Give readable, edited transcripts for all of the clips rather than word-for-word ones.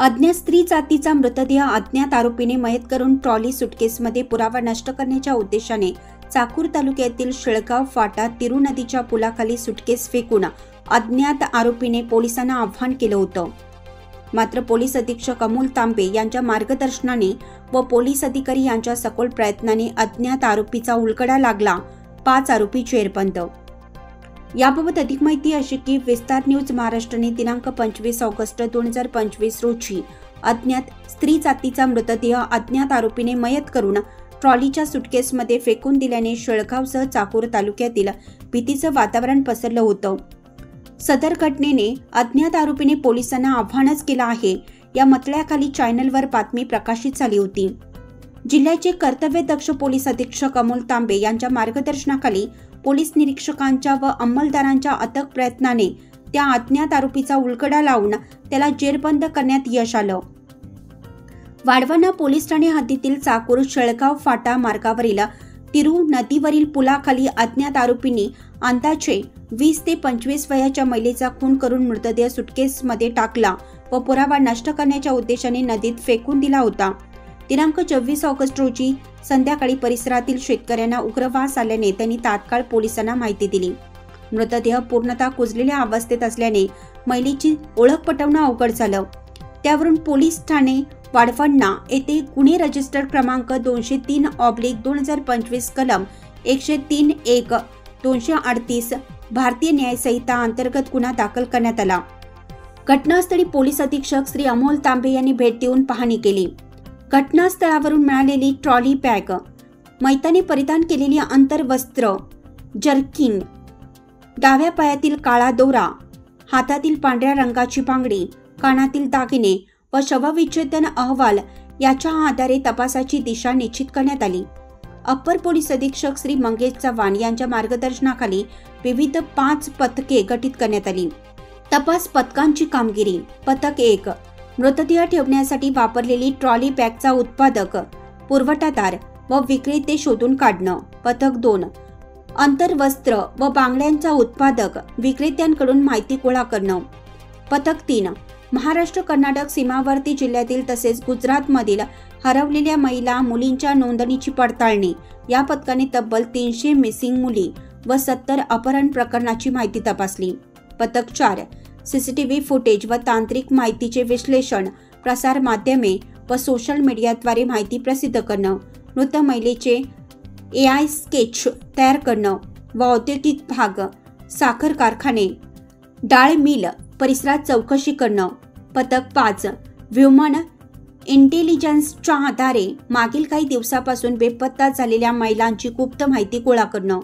अज्ञात स्त्री जातीचा मृतदेह अज्ञात आरोपीने मयत करून ट्रॉली सुटकेसमध्ये पुरावा नष्ट करण्याच्या उद्देशाने चाकूर तालुक्यातील शेळगाव फाटा तिरू नदीच्या पुलाखाली सुटकेस फेकून अज्ञात आरोपीने पोलिसांना आव्हान केलं होतं। मात्र पोलीस अधीक्षक अमोल तांबे यांच्या मार्गदर्शनाने व पोलीस अधिकारी यांच्या सखोल प्रयत्नाने अज्ञात आरोपीचा उलगडा लागला। 5 आरोपी जेरबंद। याबाबत अधिक माहिती अशी की विस्तार न्यूज महाराष्ट्राने दिनांक 25 ऑगस्ट 2025 रोजी अज्ञात स्त्री जातीचा मृतदेह अज्ञात आरोपीने मयत करून ट्रॉलीच्या सुटकेसमध्ये फेकून दिल्याने शेळगावसह चाकूर तालुक्यातील भीतीचं वातावरण पसरलं होतं। सदर घटनेने अज्ञात आरोपीने पोलिसांना आव्हानच केलं आहे। या मतळ्याखाली चॅनलवर बातमी प्रकाशित झाली होती। जिल्ह्याचे कर्तव्यदक्ष पोलीस अधीक्षक अमोल तांबे यांच्या मार्गदर्शनाखाली पोलीस निरीक्षकांच्या व अंमलदारांच्या अथक प्रयत्नाने त्या अज्ञात आरोपीचा उलगडा लावून त्याला जेरबंद करण्यात यश आलं। वाढवणा पोलीस ठाणे हद्दीतील चाकूर शेळगाव फाटा मार्गावरील तिरू नदीवरील पुलाखाली अज्ञात आरोपींनी अंदाजे 20 ते 25 वयाच्या महिलेचा खून करून मृतदेह सुटकेसमध्ये टाकला व पुरावा नष्ट करण्याच्या उद्देशाने नदीत फेकून दिला होता। दिनांक 24 ऑगस्ट रोजी संध्याकाळी परिसरातील शेतकऱ्यांना उग्र वास आल्याने त्यांनी तात्काळ पोलिसांना माहिती दिली। मृतदेह पूर्णतः कुजलेल्या अवस्थेत असल्याने महिलेची ओळख पटवणं अवघड झालं। त्यावरून पोलीस ठाणे वाढवणा येथे गुन्हे रजिस्टर क्रमांक 203/2025 कलम 103(1) 238 भारतीय न्याय संहिता अंतर्गत गुन्हा दाखल करण्यात आला। घटनास्थळी पोलीस अधीक्षक श्री अमोल तांबे यांनी भेट देऊन पाहणी केली। घटनास्थळावरून मिळालेली ट्रॉली बॅग, मैताने परिधान केलेली अंतर्वस्त्र, जर्किन, डाव्या पायातील काळा दोरा, हातातील पांढऱ्या रंगाची बांगडी, कानातील दागिने व शवविच्छेदन अहवाल याच्या आधारे तपासाची दिशा निश्चित करण्यात आली। अप्पर पोलीस अधीक्षक श्री मंगेश चव्हाण यांच्या मार्गदर्शनाखाली विविध 5 पथके गठीत करण्यात आली। तपास पथकांची कामगिरी: पथक 1 मृतदेह ठेवण्यासाठी वापरलेली ट्रॉली बॅगचा उत्पादक, पुरवठादार व विक्रेते शोधून काढणं। पथक 2 अंतर्वस्त्र व बांगड्यांचा उत्पादक, विक्रेत्यांकडून माहिती गोळा करणं। पथक 3 महाराष्ट्र कर्नाटक सीमावर्ती जिल्ह्यातील तसेच गुजरातमधील हरवलेल्या महिला मुलींच्या नोंदणीची पडताळणी। या पथकाने तब्बल 300 मिसिंग मुली व 70 अपहरण प्रकरणाची माहिती तपासली। पथक 4 सीसीटीव्ही फुटेज व तांत्रिक माहितीचे विश्लेषण, प्रसार माध्यमे व सोशल मीडियाद्वारे माहिती प्रसिद्ध करणं। मृत महिलेचे AI स्केच तयार करणं व औद्योगिक भाग, साखर कारखाने, डाळ मिल परिसरात चौकशी करणं। पथक 5 ह्युमन इंटेलिजन्सच्या आधारे मागील काही दिवसापासून बेपत्ता झालेल्या महिलांची गुप्त माहिती गोळा करणं।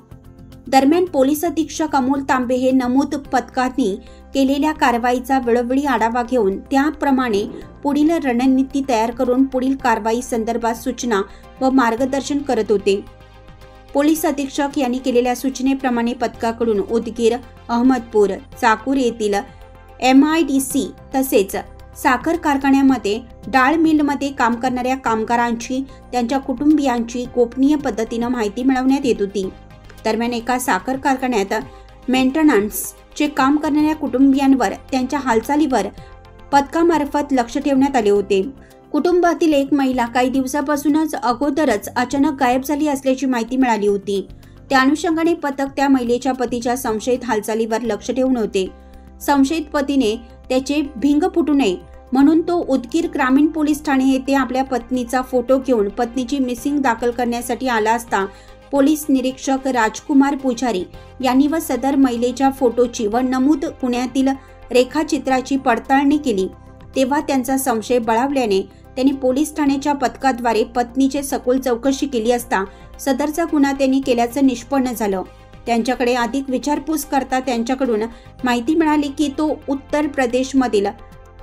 दरम्यान पोलीस अधीक्षक अमोल तांबे हे नमूद पथकांनी केलेल्या कारवाईचा वेळोवेळी आढावा घेऊन त्याप्रमाणे पुढील रणनीती तयार करून पुढील कारवाई संदर्भात सूचना व मार्गदर्शन करत होते। पोलीस अधीक्षक यांनी केलेल्या सूचनेप्रमाणे पथकाकडून उदगीर, अहमदपूर, चाकूर येथील MIDC तसेच साखर कारखान्यामध्ये डाळ मिलमध्ये काम करणाऱ्या कामगारांची, त्यांच्या कुटुंबियांची गोपनीय पद्धतीने माहिती मिळवण्यात येत होती। दरम्यान एका साखर कारखान्यात मेंटेनन्सचे काम करणाऱ्या कुटुंबियांवर, त्यांच्या हालचालीवर पथकामार्फत लक्ष ठेवण्यात आले होते। कुटुंबातील एक महिला काही दिवसापासूनच अगोदरच अचानक गायब झाली असल्याची माहिती मिळाली होती। त्या अनुषंगाने पथक त्या महिलेच्या पतीच्या संशयित हालचालीवर लक्ष ठेवून होते। संशयित पतीने त्याचे भिंग फुटू नये म्हणून तो उदगीर ग्रामीण पोलीस ठाणे येथे आपल्या पत्नीचा फोटो घेऊन पत्नीची मिसिंग दाखल करण्यासाठी आला असता पोलीस निरीक्षक राजकुमार पुजारी यांनी व सदर महिलेच्या फोटोची व नमूद गुन्ह्यातील रेखाचित्राची पडताळणी केली। तेव्हा त्यांचा संशय बळावल्याने त्यांनी पोलीस ठाण्याच्या पथकाद्वारे पत्नीची सखोल चौकशी केली असता सदरचा गुन्हा त्यांनी केल्याचं निष्पन्न झालं। त्यांच्याकडे अधिक विचारपूस करता त्यांच्याकडून माहिती मिळाली की तो उत्तर प्रदेशमधील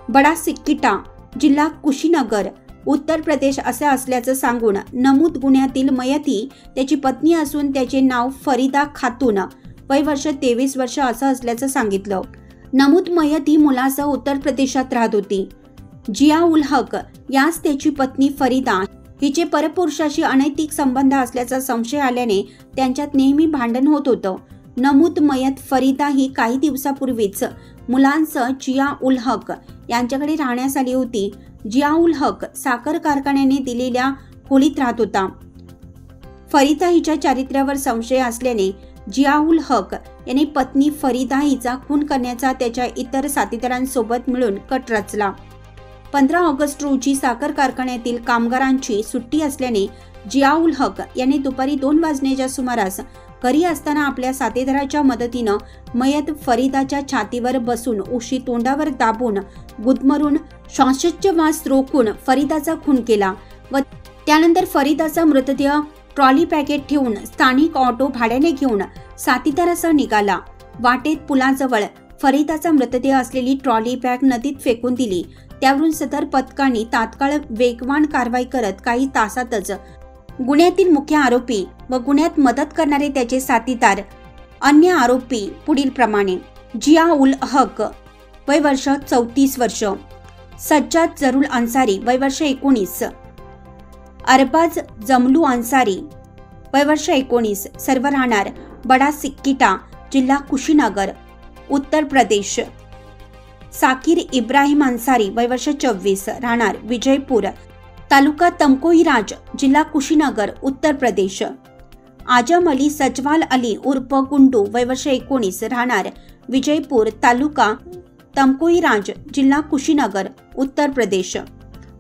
बडासिक्कीटा, जिल्हा कुशीनगर, उत्तर प्रदेश असे असल्याचं सांगून नमूद गुन्ह्यातील मयती त्याची पत्नी असून त्याचे नाव फरीदा खातून, वय वर्ष 23 वर्ष असं असल्याचं सांगितलं। नमूद मयती मुलासह उत्तर प्रदेशात राहत होती। जिया उल हक यास त्याची पत्नी फरीदा हिचे परपुरुषाशी अनैतिक संबंध असल्याचा संशय आल्याने त्यांच्यात नेहमी भांडण होत होतं। नमूद मयत फरीदा ही काही दिवसापूर्वीच मुलांसह जिया उल हक यांच्याकडे राहण्यास आली होती. जियाउल हक साखर कारखान्याने दिलेल्या खोलीत राहत होता. फरीदा हिच्या चारित्र्यावर संशय असल्याने जियाउल हक यांनी पत्नी फरीदा हिचा खून करण्याचा त्याच्या इतर साथीदारांसोबत मिळून कट रचला. 15 ऑगस्ट रोजी साखर कारखान्यातील कामगारांची सुट्टी असल्याने जियाउल हक यांनी दुपारी 2 वाजण्याच्या सुमारास घरी असताना आपल्या साथीदाराच्या मदतीनं मयत फरीदाच्या छातीवर बसून उशी तोंडावर दाबून गुदमरून श्वासोच्छवास रोखून फरीदाचा खून केला व त्यानंतर फरीदाचा मृतदेह ट्रॉली पॅकेट ठेवून स्थानिक ऑटो भाड्याने घेऊन साथीदारासह निघाला. वाटेत पुलाजवळ फरीदाचा मृतदेह असलेली ट्रॉली बॅग नदीत फेकून दिली. त्यावरून सदर पथकाने तात्काळ वेगवान कारवाई करत काही तासातच गुन्ह्यातील मुख्य आरोपी व गुन्ह्यात मदत करणारे त्याचे साथीदार अन्य आरोपी पुढील प्रमाणे: जियाउल हक वय वर्ष 34 वर्ष, सज्जाद जरूल अन्सारी वय वर्ष 19, अरबाज जमलू अन्सारी वय वर्ष 19, सर्व राहणार बडा सिक्कीटा, जिल्हा कुशीनगर, उत्तर प्रदेश. साकीर इब्राहिम अन्सारी वय वर्ष 24, राहणार विजयपूर, तालुका तमकोईराज, जिल्हा कुशीनगर, उत्तर प्रदेश. आजम अली सजवाल अली उर्फ गुंडू वय वर्ष 19, राहणार विजयपूर, तालुका तमकोईराज, जिल्हा कुशीनगर, उत्तर प्रदेश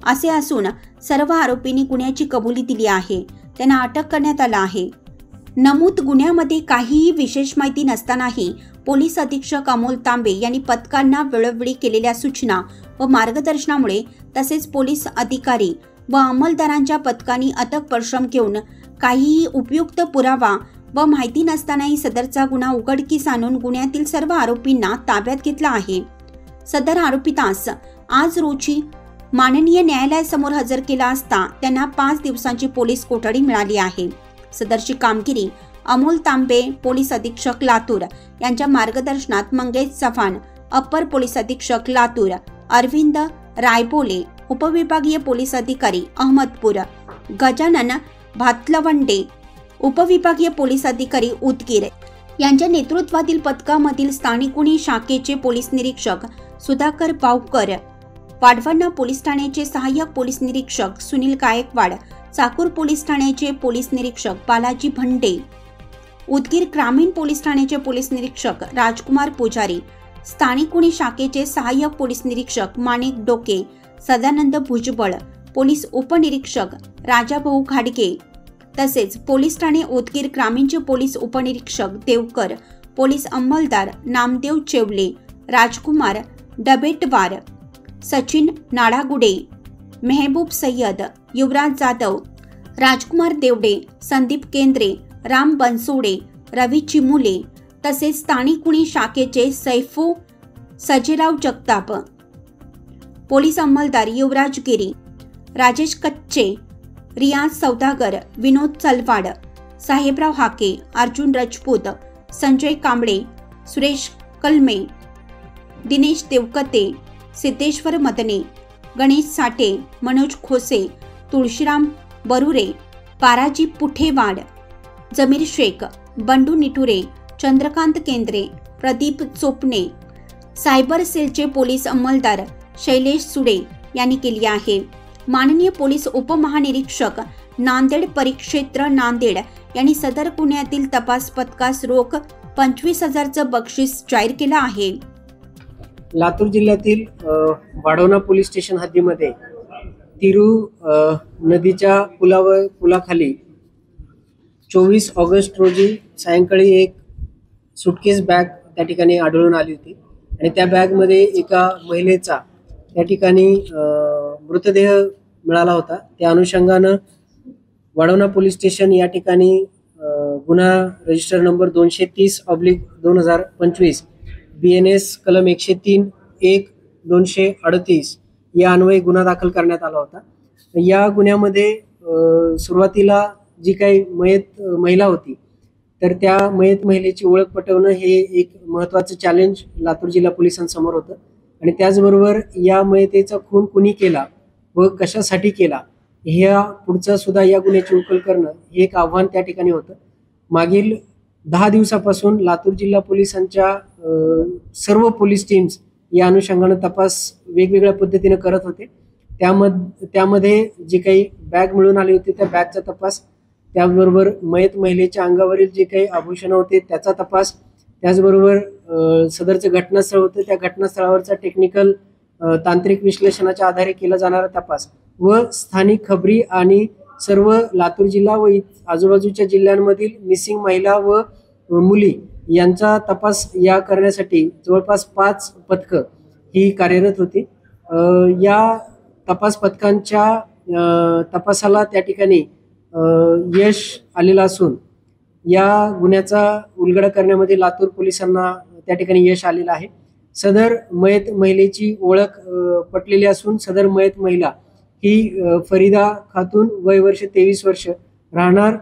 असे असून सर्व आरोपींनी गुन्ह्याची कबुली दिली आहे. त्यांना अटक करण्यात आला आहे. नमूद गुन्ह्यामध्ये काहीही विशेष माहिती नसतानाही पोलीस अधीक्षक अमोल तांबे यांनी पथकांना वेळोवेळी केलेल्या सूचना व मार्गदर्शनामुळे तसेच पोलीस अधिकारी व अंमलदारांच्या पथकांनी अथक परिश्रम घेऊन काहीही उपयुक्त पुरावा व माहिती नसतानाही सदरचा गुन्हा उघडकीस आणून गुन्ह्यातील सर्व आरोपींना ताब्यात घेतला आहे. सदर आरोपितास आज रोजी माननीय न्यायालयासमोर हजर केला असता त्यांना 5 दिवसांची पोलीस कोठडी मिळाली आहे. सदरची कामगिरी अमोल तांबे, पोलीस अधीक्षक लातूर यांच्या मार्गदर्शनात मंगेश चव्हाण, अप्पर पोलीस अधीक्षक लातूर, अरविंद रायबोले, उपविभागीय पोलीस अधिकारी अहमदपूर, गजानन भातलवंडे, उपविभागीय पोलीस अधिकारी उदगीर यांच्या नेतृत्वातील पथकामधील स्थानिक गुन्हे शाखेचे पोलीस निरीक्षक सुधाकर बावकर, वाढवण पोलीस ठाण्याचे सहाय्यक पोलीस निरीक्षक सुनील गायकवाड, चाकूर पोलीस ठाण्याचे पोलीस निरीक्षक बालाजी भंडे, उदगीर ग्रामीण पोलीस ठाण्याचे पोलीस निरीक्षक राजकुमार पुजारी, स्थानिक गुन्हे शाखेचे सहाय्यक पोलीस निरीक्षक माणिक डोके, सदानंद भुजबळ, पोलीस उपनिरीक्षक राजाभाऊ घाडगे तसेच पोलीस ठाणे उदगीर ग्रामीणचे पोलीस उपनिरीक्षक देवकर, पोलीस अंमलदार नामदेव चेवले, राजकुमार डबेटवार, सचिन नाडागुडे, मेहबूब सय्यद, युवराज जाधव, राजकुमार देवडे, संदीप केंद्रे, राम बनसोडे, रवी चिमुले तसेच स्थानिक गुन्हे शाखेचे सैफू सजेराव जगताप, पोलीस अंमलदार युवराज गिरी, राजेश कच्चे, रियाज सौदागर, विनोद चलवाड, साहेबराव हाके, अर्जुन राजपूत, संजय कांबळे, सुरेश कलमे, दिनेश देवकते, सिद्धेश्वर मदने, गणेश साठे, मनोज खोसे, तुळशीराम बरुरे, बाराजी पुठेवाड, जमीर शेख, बंडू निटुरे, चंद्रकांत केंद्रे, प्रदीप चोपणे, सायबर सेलचे पोलीस अंमलदार शैलेश सुडे यांनी केली आहे. माननीय पोलीस उपमहानिरीक्षक नांदेड परिक्षेत्र नांदेड यांनी सदर गुन्ह्यातील तपास पथकास रोख 25,000चं बक्षीस जाहीर केलं आहे. लातूर जिल्ह्यातील वाढवणा पोलीस स्टेशन हद्दीमध्ये तिरू नदीच्या पुलाखाली 24 ऑगस्ट रोजी सायंकाळी एक सुटकेस बॅग त्या ठिकाणी आढळून आली होती आणि त्या बॅगमध्ये एका महिलेचा त्या ठिकाणी मृतदेह मिळाला होता. त्या अनुषंगानं वाढवणा पोलीस स्टेशन या ठिकाणी गुन्हा रजिस्टर नंबर 230/2025 BNS कलम 103/1/238 या अन्वये गुन्हा दाखल करण्यात आला होता. या गुन्ह्यामध्ये सुरुवातीला जी काही मयत महिला होती तर त्या मयत महिलेची ओळख पटवणं हे एक महत्त्वाचं चॅलेंज लातूर जिल्हा पोलिसांसमोर होतं आणि त्याचबरोबर या मयतेचा खून कुणी केला व कशासाठी केला ह्या पुढचं सुद्धा या गुन्ह्याची उकल करणं हे एक आव्हान त्या ठिकाणी होतं. मागील 10 दिवसापासून लातूर जिल्हा पोलिसांच्या सर्व पोलीस टीम्स या अनुषंगानं तपास वेगवेगळ्या पद्धतीने करत होते. त्यामध्ये जी काही बॅग मिळून आली होती त्या बॅगचा तपास, त्याचबरोबर मयत महिलेच्या अंगावरील जे काही आभूषण होते त्याचा तपास, त्याचबरोबर सदरचं घटनास्थळ होतं त्या घटनास्थळावरचा टेक्निकल तांत्रिक विश्लेषणाच्या आधारे केला जाणारा तपास व स्थानिक खबरी आणि सर्व लातूर जिल्हा व आजूबाजूच्या जिल्ह्यांमधील मिसिंग महिला व मुली यांचा तपास या करण्यासाठी जवळपास 5 पथकं ही कार्यरत होती. या तपास पथकांच्या तपासाला त्या ठिकाणी यश आलेलं असून या गुन्ह्याचा उलगडा करण्यामध्ये लातूर पोलिसांना त्या ठिकाणी यश आलेलं आहे. सदर मयत महिलेची ओळख पटलेली असून सदर मयत महिला ही फरीदा खातून, वय वर्ष 23 वर्ष, राहणार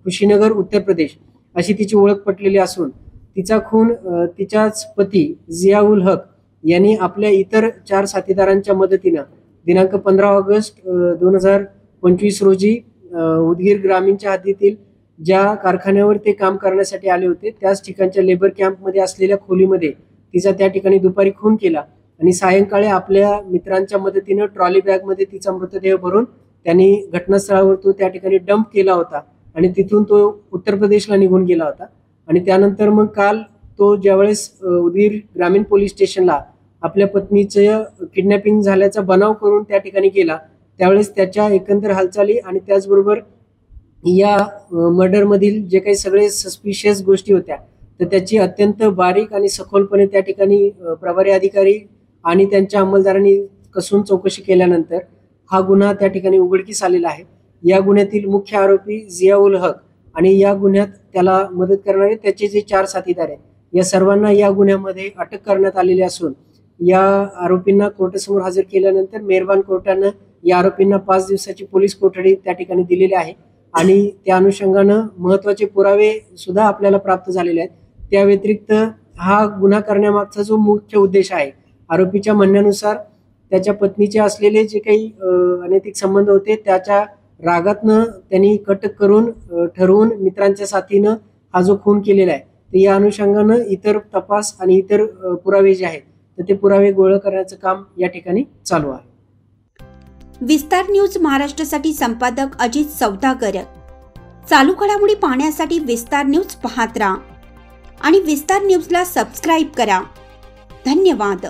कुशीनगर उत्तर प्रदेश अशी तिची ओळख पटलेली असून तिचा खून तिच्याच पती जियाउल हक यांनी आपल्या इतर 4 साथीदारांच्या मदतीनं दिनांक 15 ऑगस्ट 2025 रोजी उदगीर ग्रामीणच्या हद्दीतील ज्या कारखान्यावर ते काम करण्यासाठी आले होते त्याच ठिकाणच्या लेबर कॅम्पमध्ये असलेल्या खोलीमध्ये तिचा त्या ठिकाणी दुपारी खून केला आणि सायंकाळी आपल्या मित्रांच्या मदतीनं ट्रॉली बॅगमध्ये तिचा मृतदेह भरून त्यांनी घटनास्थळावर तो त्या ठिकाणी डंप केला होता आणि तिथून तो उत्तर प्रदेशला निघून गेला होता. आणि त्यानंतर मग काल तो ज्यावेळेस उदगीर ग्रामीण पोलीस स्टेशनला आपल्या पत्नीचं किडनॅपिंग झाल्याचा बनाव करून त्या ठिकाणी गेला, त्यावेळेस त्याच्या एकंदर हालचाली आणि त्याचबरोबर या मर्डरमधील जे काही सगळे सस्पिशियस गोष्टी होत्या तर त्याची अत्यंत बारीक आणि सखोलपणे त्या ठिकाणी प्रभारी अधिकारी आणि त्यांच्या अंमलदारांनी कसून चौकशी केल्यानंतर हा गुन्हा त्या ठिकाणी उघडकीस आलेला आहे. या गुन्ह्यातील मुख्य आरोपी जियाउल हक आणि या गुन्ह्यात त्याला मदत करणारे त्याचे जे 4 साथीदार आहेत या सर्वांना या गुन्ह्यामध्ये अटक करण्यात आलेली असून या आरोपींना कोर्टासमोर हजर केल्यानंतर मेहरबान कोर्टानं या आरोपींना 5 दिवसाची पोलीस कोठडी त्या ठिकाणी दिलेली आहे आणि त्या अनुषंगानं महत्त्वाचे पुरावे सुद्धा आपल्याला प्राप्त झालेले आहेत. त्या व्यतिरिक्त हा गुन्हा करण्यामागचा जो मुख्य उद्देश आहे, आरोपीच्या म्हणण्यानुसार त्याच्या पत्नीचे असलेले जे काही अनैतिक संबंध होते त्याच्या रागातनं त्यांनी कट करून ठरवून मित्रांच्या साथीनं हा जो खून केलेला आहे तर या अनुषंगानं इतर तपास आणि इतर पुरावे जे आहेत तर ते पुरावे गोळा करण्याचं काम या ठिकाणी चालू आहे. विस्तार न्यूज महाराष्ट्रासाठी संपादक अजित सौदागर. चालू घडामोडी पाहण्यासाठी विस्तार न्यूज पाहत राहा आणि विस्तार न्यूजला सबस्क्राईब करा. धन्यवाद.